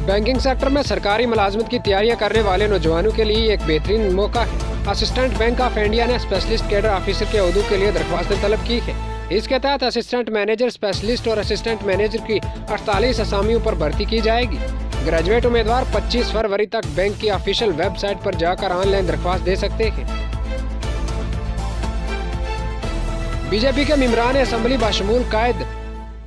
Banking sector में सरकारी मुलाजमत की तैयारियां करने वाले नौजवानों के लिए एक बेहतरीन मौका है। असिस्टेंट बैंक ऑफ इंडिया ने स्पेशलिस्ट कैडर ऑफिसर के ओहदों के लिए दरख्वास्तें तलब की है। इसके तहत असिस्टेंट मैनेजर, स्पेशलिस्ट और असिस्टेंट मैनेजर की 48 असामियों पर भर्ती की जाएगी। ग्रेजुएट उम्मीदवार 25 फरवरी तक बैंक की ऑफिशियल वेबसाइट पर जाकर ऑनलाइन दरख्वास्त दे सकते हैं। बीजेपी के मेंबरान असम्बली बाशमूल कायद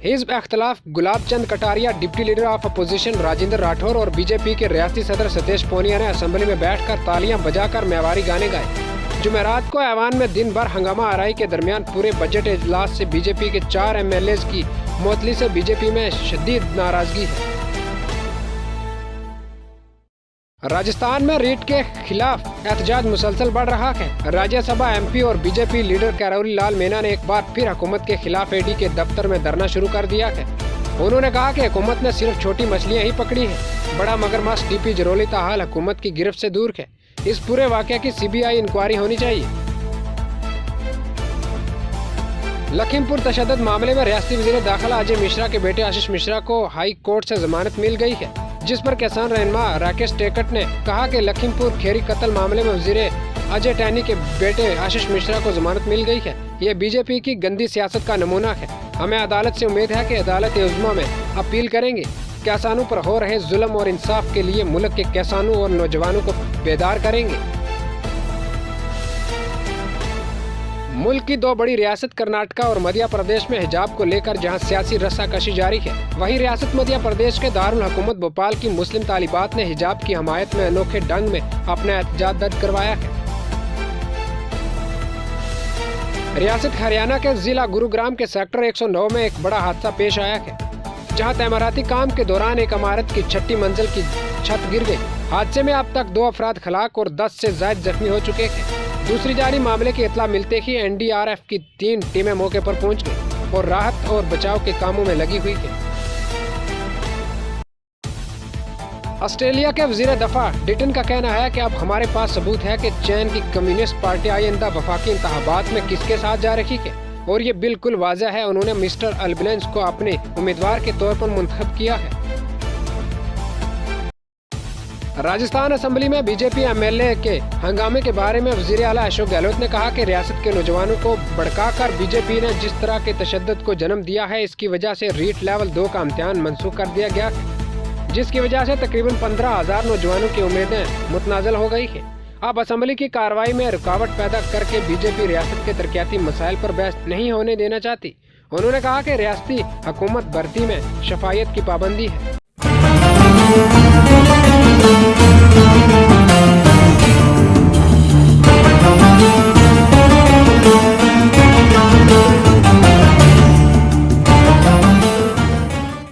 हिज़्ब इख्तिलाफ Gulab Chand Kataria, deputy leader of opposition Rajendra Rathore और बीजेपी के रियासती सदर सतीश पूनिया ने असम्बली में बैठकर तालियां बजाकर मेवारी गाने गाए। जुमेरात को ऐवान में दिन भर हंगामा आराई के दरमियान पूरे बजट इजलास से बीजेपी के 4 MLAs की मुअत्तली से बीजेपी में शदीद नाराजगी है। राजस्थान में रीट के खिलाफ एहतजाज मुसलसल बढ़ रहा है। राज्यसभा MP और बीजेपी लीडर कैरोरी लाल मीना ने एक बार फिर हुकूमत के खिलाफ AD के दफ्तर में धरना शुरू कर दिया है। उन्होंने कहा कि हुकूमत ने सिर्फ छोटी मछलियां ही पकड़ी है, बड़ा मगरमच्छ DP जरौली ताहाल हुकूमत की गिरफ्त से दूर है। इस पूरे वाक़े की CBI इंक्वायरी होनी चाहिए। लखीमपुर तशद्दुद मामले में रियासती वज़ीर दाखिला अजय मिश्रा के बेटे आशीष मिश्रा को हाई कोर्ट से जमानत मिल गई है, जिस पर किसान रहनुमा राकेश टेकट ने कहा कि लखीमपुर खेरी कत्ल मामले में वज़ीर अजय टैनी के बेटे आशीष मिश्रा को जमानत मिल गई है। ये बीजेपी की गंदी सियासत का नमूना है। हमें अदालत से उम्मीद है कि अदालत उज़्मा में अपील करेंगे। किसानों पर हो रहे जुल्म और इंसाफ के लिए मुल्क के किसानों और नौजवानों को बेदार करेंगे। मुल्क की 2 बड़ी रियासत कर्नाटका और मध्य प्रदेश में हिजाब को लेकर जहां सियासी रस्साकशी जारी है, वहीं रियासत मध्य प्रदेश के दारुल हुकूमत भोपाल की मुस्लिम तालिबात ने हिजाब की हमायत में अनोखे ढंग में अपना एहतजाज दर्ज करवाया है। रियासत हरियाणा के जिला गुरुग्राम के सेक्टर 109 में एक बड़ा हादसा पेश आया है, जहां तैमराती काम के दौरान एक इमारत की 6ठी मंजिल की छत गिर गई। हादसे में अब तक 2 अफराद हलाक और 10 से ज्यादा जख्मी हो चुके हैं। दूसरी जानी मामले की इत्तला मिलते ही NDRF की 3 टीमें मौके पर पहुंच गई और राहत और बचाव के कामों में लगी हुई है। ऑस्ट्रेलिया के वज़ीर दफा डिटन का कहना है कि अब हमारे पास सबूत है कि चीन की कम्युनिस्ट पार्टी आइंदा वफाकी इंतखाबात में किसके साथ जा रही है, और ये बिल्कुल वाज़ह है। उन्होंने मिस्टर अल्बेनीज़ को अपने उम्मीदवार के तौर पर मुंतखब किया है। राजस्थान असेंबली में बीजेपी MLA के हंगामे के बारे में वज़ीर आला अशोक गहलोत ने कहा कि रियासत के नौजवानों को भड़काकर बीजेपी ने जिस तरह के तशद्दुद को जन्म दिया है, इसकी वजह से रीट लेवल 2 का इम्तिहान मनसूख कर दिया गया है, जिसकी वजह से तकरीबन 15,000 नौजवानों की उम्मीदें मुतनाज़िल हो गई है। अब असेंबली की कार्रवाई में रुकावट पैदा करके बीजेपी रियासत के तरक्याती मसाइल पर बहस नहीं होने देना चाहती। उन्होंने कहा कि रियासती हुकूमत भर्ती में शफायत की पाबंदी है।